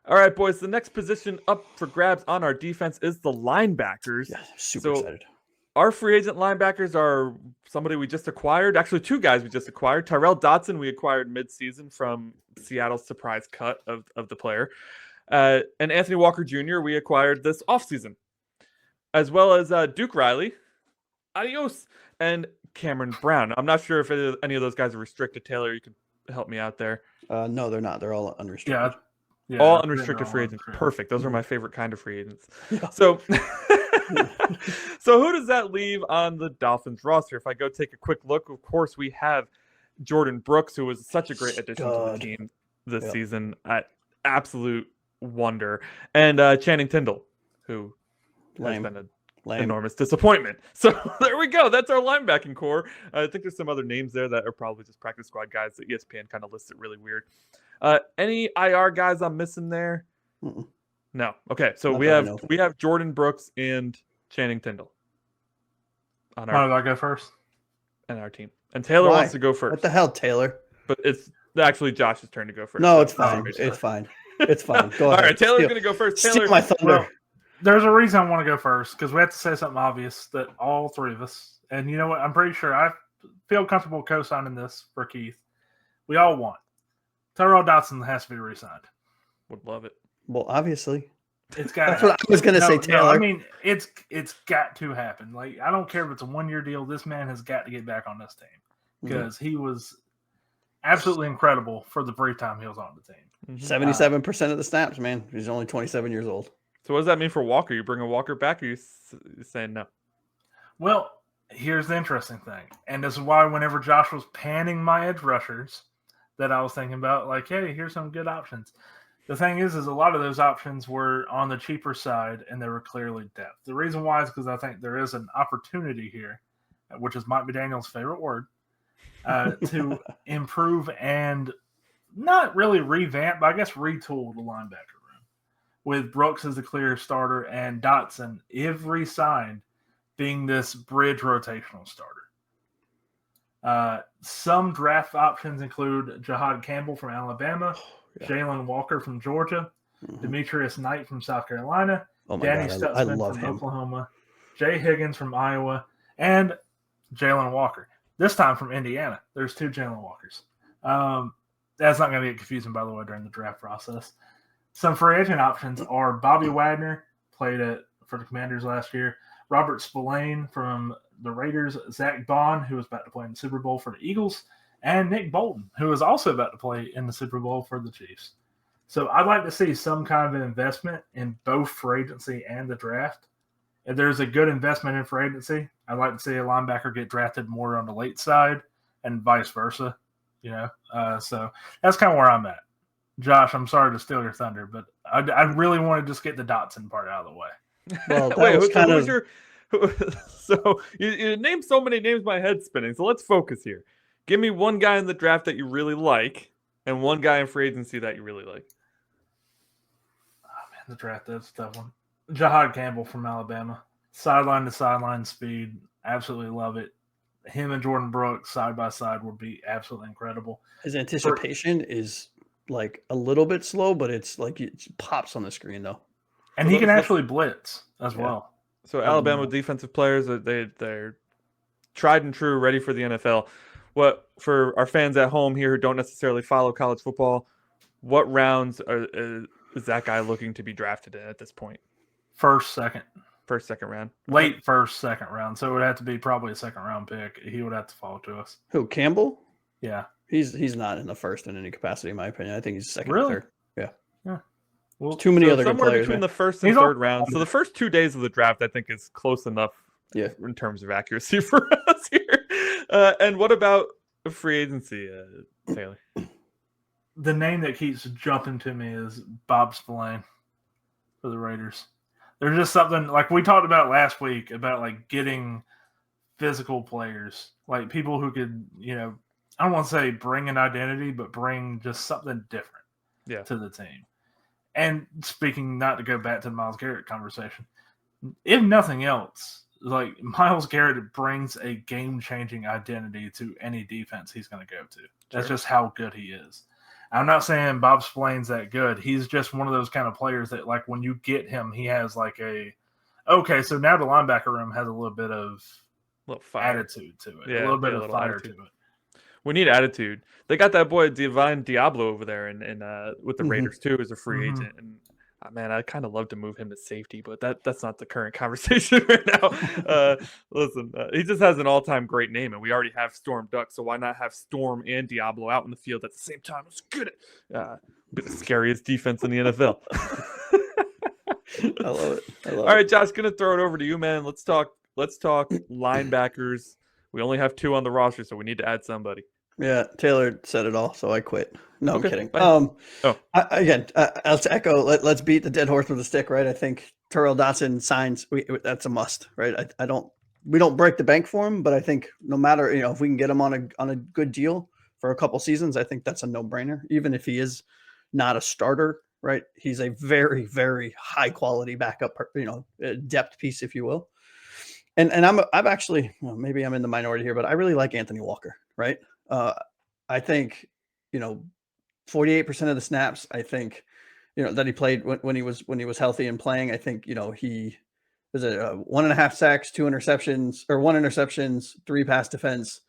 All right, boys. The next position up for grabs on our defense is the linebackers. Yeah, super excited. Our free agent linebackers are somebody we just acquired. Actually, two guys we just acquired. Tyrel Dodson, we acquired midseason from Seattle's surprise cut of the player. And Anthony Walker Jr., we acquired this offseason. As well as Duke Riley, adios, and Cameron Brown. I'm not sure if any of those guys are restricted. Taylor, you could help me out there. No, they're not. They're all unrestricted. Yeah, all unrestricted free agents. Perfect. Those are my favorite kind of free agents. Yeah. So, so who does that leave on the Dolphins roster? If I go take a quick look, of course, we have Jordyn Brooks, who was such a great addition to the team this season. Absolute wonder. And Channing Tindall, who has been an enormous disappointment. So there we go. That's our linebacking core. I think there's some other names there that are probably just practice squad guys that ESPN kind of lists it really weird. Any IR guys I'm missing there? Mm-mm. No. Okay, so we have Jordyn Brooks and Channing Tindall on our. How did I go first? And our team. And Taylor wants to go first. What the hell, Taylor? But it's actually Josh's turn to go first. No, it's fine. It's fine. It's fine. Go ahead. All right, Taylor's going to go first. Taylor, steal my thunder. Well, there's a reason I want to go first, because we have to say something obvious that all three of us, and you know what? I'm pretty sure I feel comfortable co-signing this for Keith. We all want Tyrel Dodson has to be re-signed. Would love it. Well, obviously. It's got. That's what I was going to say, Taylor. No, I mean, it's got to happen. Like, I don't care if it's a 1-year deal. This man has got to get back on this team because he was absolutely incredible for the brief time he was on the team. 77% of the snaps, man. He's only 27 years old. So what does that mean for Walker? You bringing Walker back, or you saying no? Well, here's the interesting thing, and this is why whenever Josh was panning my edge rushers, that I was thinking about, like, hey, here's some good options. The thing is a lot of those options were on the cheaper side, and they were clearly depth. The reason why is because I think there is an opportunity here, which is Mike McDaniel's favorite word, to improve and not really revamp, but I guess retool the linebacker room. With Brooks as the clear starter and Dotson, if re-signed, being this bridge rotational starter. Some draft options include Jahad Campbell from Alabama, Jalen Walker from Georgia, Demetrius Knight from South Carolina, Danny Stutzman from Oklahoma, Jay Higgins from Iowa, and Jalen Walker. This time from Indiana. There's 2 Jalen Walkers. That's not going to get confusing, by the way, during the draft process. Some free agent options are Bobby Wagner, played for the Commanders last year, Robert Spillane from the Raiders, Zach Bond, who was about to play in the Super Bowl for the Eagles, and Nick Bolton, who is also about to play in the Super Bowl for the Chiefs. So I'd like to see some kind of an investment in both free agency and the draft. If there's a good investment in free agency, I'd like to see a linebacker get drafted more on the late side and vice versa. So that's kind of where I'm at. Josh, I'm sorry to steal your thunder, but I really want to just get the Dotson part out of the way. Well, so you named so many names, my head's spinning. So let's focus here. Give me one guy in the draft that you really like, and one guy in free agency that you really like. Oh man, the draft, that's a tough one. Jahad Campbell from Alabama, sideline to sideline speed, absolutely love it. Him and Jordyn Brooks side by side would be absolutely incredible. His anticipation is like a little bit slow, but it's like it pops on the screen though. And he can actually blitz as well. So Alabama defensive players, they're tried and true, ready for the NFL. What for our fans at home here who don't necessarily follow college football, what rounds is that guy looking to be drafted in at this point? First, second round. Late first, second round. So it would have to be probably a second round pick. He would have to fall to us. Who, Campbell? Yeah. He's not in the first in any capacity, in my opinion. I think he's second really? or third. Yeah. Well, too many other somewhere players, between the first and third round. So the first 2 days of the draft, I think, is close enough in terms of accuracy for us here. And what about free agency, Taylor? The name that keeps jumping to me is Bob Spillane for the Raiders. There's just something like we talked about last week about like getting physical players, like people who could, I don't want to say bring an identity, but bring just something different to the team. And speaking, not to go back to the Myles Garrett conversation, if nothing else, like Myles Garrett brings a game-changing identity to any defense he's going to go to. That's just how good he is. I'm not saying Bob Spillane's that good. He's just one of those kind of players that, like, when you get him, he has like okay, so now the linebacker room has a little bit of attitude to it, a little bit of fire to it. We need attitude. They got that boy Divine Diablo over there, and with the Raiders too as a free agent. And man, I kind of love to move him to safety, but that's not the current conversation right now. Listen, he just has an all-time great name, and we already have Storm Duck, so why not have Storm and Diablo out in the field at the same time? Let's get it. Be the scariest defense in the NFL. I love it. All right, Josh, gonna throw it over to you, man. Let's talk linebackers. We only have 2 on the roster, so we need to add somebody. Yeah, Taylor said it all, so I quit. No, okay, I'm kidding. I'll echo. Let's beat the dead horse with a stick, right? I think Tyrel Dodson signs. That's a must, right? We don't break the bank for him, but I think no matter if we can get him on a good deal for a couple seasons, I think that's a no-brainer. Even if he is not a starter, right? He's a very, very high quality backup, depth piece, if you will. And I've actually, maybe I'm in the minority here, but I really like Anthony Walker, right? I think, 48% of the snaps, I think, that he played when he was healthy and playing. I think, he was 1.5 sacks, 2 interceptions, or 1 interceptions, 3 pass defense,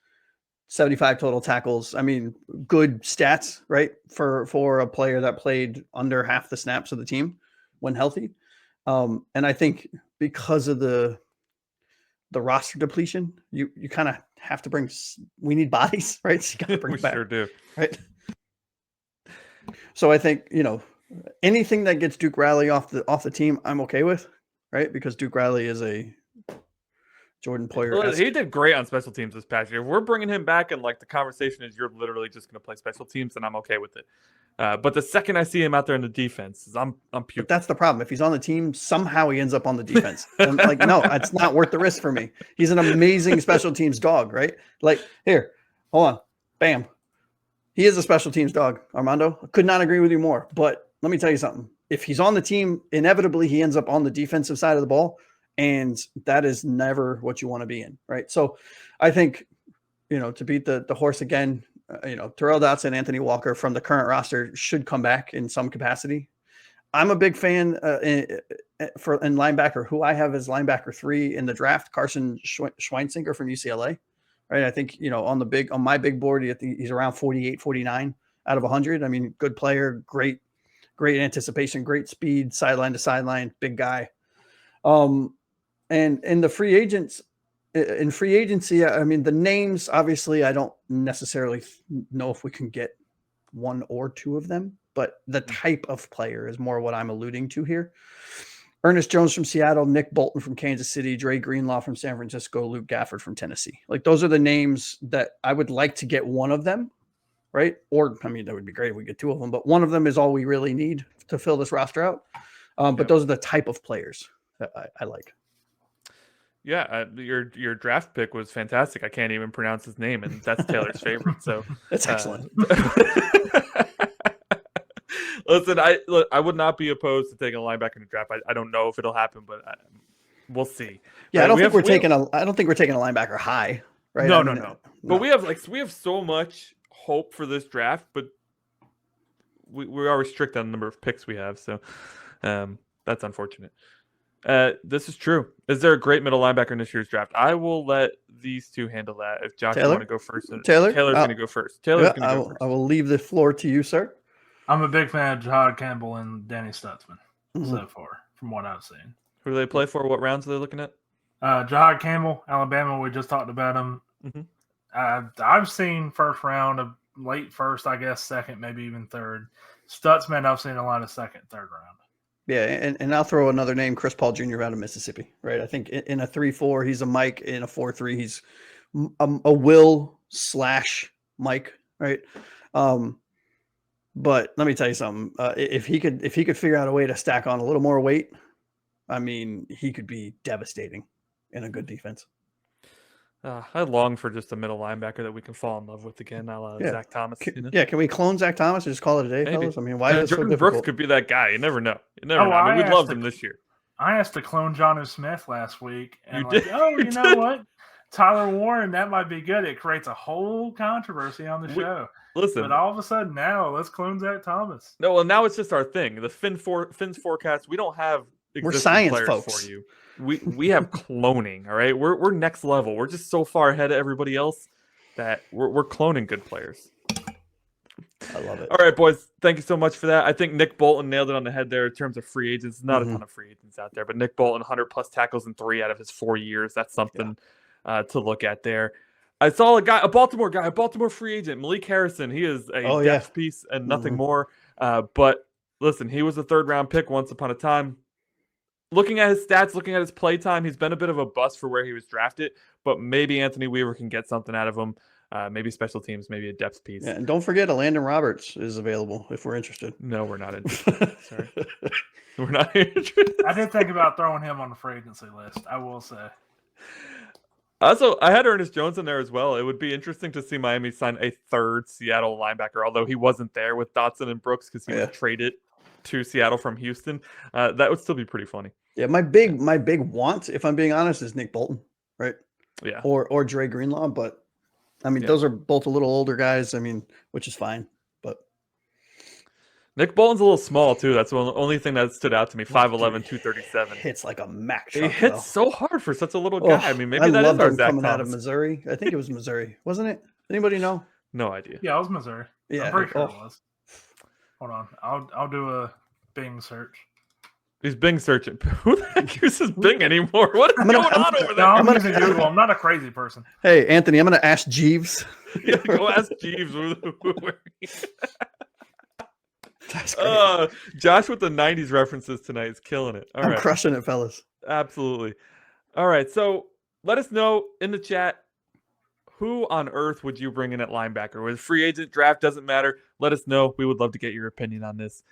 75 total tackles. I mean, good stats, right? For a player that played under half the snaps of the team when healthy. And I think because of the roster depletion, you kind of have to we need bodies, right? So you got to bring we back, sure do, right? So I think anything that gets Duke Riley off the team, I'm okay with, right? Because Duke Riley is a Jordan Poyer. Well, he did great on special teams this past year. If we're bringing him back, and like the conversation is you're literally just going to play special teams, then I'm okay with it. But the second I see him out there in the defense, I'm puking. But that's the problem. If he's on the team, somehow he ends up on the defense. I'm like, no, it's not worth the risk for me. He's an amazing special teams dog, right? Like, here, hold on, bam. He is a special teams dog, Armando. I could not agree with you more. But let me tell you something. If he's on the team, inevitably he ends up on the defensive side of the ball, and that is never what you want to be in, right? So I think, to beat the horse again, Tyrel Dodson, Anthony Walker from the current roster should come back in some capacity. I'm a big fan in linebacker, who I have as linebacker 3 in the draft, Carson Schweinsteiger from UCLA. Right. I think, on my big board, he's around 48, 49 out of 100. I mean, good player, great anticipation, great speed, sideline to sideline, big guy. And in the free agents, in free agency, I mean, the names, obviously, I don't necessarily know if we can get 1 or 2 of them, but the type of player is more what I'm alluding to here. Ernest Jones from Seattle, Nick Bolton from Kansas City, Dre Greenlaw from San Francisco, Luke Gafford from Tennessee. Like, those are the names that I would like to get 1 of them, right? Or, I mean, that would be great if we get 2 of them, but 1 of them is all we really need to fill this roster out. But those are the type of players that I like. Yeah, your draft pick was fantastic. I can't even pronounce his name, and that's Taylor's favorite. So that's excellent. Listen, I would not be opposed to taking a linebacker in the draft. I don't know if it'll happen, but we'll see. Yeah, I don't think we're taking a linebacker high, right? No. But we have so much hope for this draft, but we are restricted on the number of picks we have, so that's unfortunate. This is true. Is there a great middle linebacker in this year's draft? I will let these 2 handle that. If Josh want to go first, Taylor's going to go first. Taylor's going to go first. I will leave the floor to you, sir. I'm a big fan of Jahad Campbell and Danny Stutzman so far, from what I've seen. Who do they play for? What rounds are they looking at? Jahad Campbell, Alabama. We just talked about him. I've seen first round, of late first, I guess second, maybe even third. Stutzman, I've seen a lot of second, third round. Yeah, and I'll throw another name, Chris Paul Jr. out of Mississippi, right? I think in a 3-4, he's a Mike. In a 4-3, he's a Will / Mike, right? But let me tell you something. If he could figure out a way to stack on a little more weight, I mean, he could be devastating in a good defense. I long for just a middle linebacker that we can fall in love with again. Zach Thomas. Yeah, can we clone Zach Thomas and just call it a day, fellas? I mean, why is it so Jordyn difficult? Brooks could be that guy. You never know. I mean, we loved him this year. I asked to clone Jonnu Smith last week, and you know what? Tyler Warren, that might be good. It creates a whole controversy on the show. Listen. But all of a sudden now, let's clone Zach Thomas. No, well, now it's just our thing. The Fins forecast, we don't have we're science players folks. for you. We have cloning, all right? We're next level. We're just so far ahead of everybody else that we're cloning good players. I love it. All right, boys. Thank you so much for that. I think Nick Bolton nailed it on the head there in terms of free agents. Not a ton of free agents out there, but Nick Bolton, 100+ tackles in 3 out of his 4 years. That's something to look at there. I saw a Baltimore free agent, Malik Harrison. He is a depth piece and nothing more. But listen, he was a 3rd-round pick once upon a time. Looking at his stats, looking at his play time, he's been a bit of a bust for where he was drafted, but maybe Anthony Weaver can get something out of him. Maybe special teams, maybe a depth piece. Yeah, and don't forget, Landon Roberts is available if we're interested. No, we're not interested. Sorry. We're not interested. I did think about throwing him on the free agency list, I will say. Also, I had Ernest Jones in there as well. It would be interesting to see Miami sign a 3rd Seattle linebacker, although he wasn't there with Dodson and Brooks because he was traded to Seattle from Houston. That would still be pretty funny. Yeah, my big want, if I'm being honest, is Nick Bolton, right? Yeah. Or Dre Greenlaw, but I mean, those are both a little older guys. I mean, which is fine, but Nick Bolton's a little small too. That's the only thing that stood out to me. 5'11", 237. Hits like a Mack He truck, hits so hard for such a little guy. I mean, maybe that is our Zach coming Thomas. out of Missouri. I think it was Missouri, wasn't it? Anybody know? No idea. Yeah, it was Missouri. Yeah, I'm pretty sure it was. Hold on, I'll do a Bing search. He's Bing searching. Who the heck uses Bing anymore? What is going on over there? No, I'm using Google. I'm not a crazy person. Hey, Anthony, I'm going to ask Jeeves. Yeah, go ask Jeeves. That's great. Josh with the 90s references tonight is killing it. All I'm right. crushing it, fellas. Absolutely. All right, so let us know in the chat, who on earth would you bring in at linebacker? With free agent draft, doesn't matter. Let us know. We would love to get your opinion on this.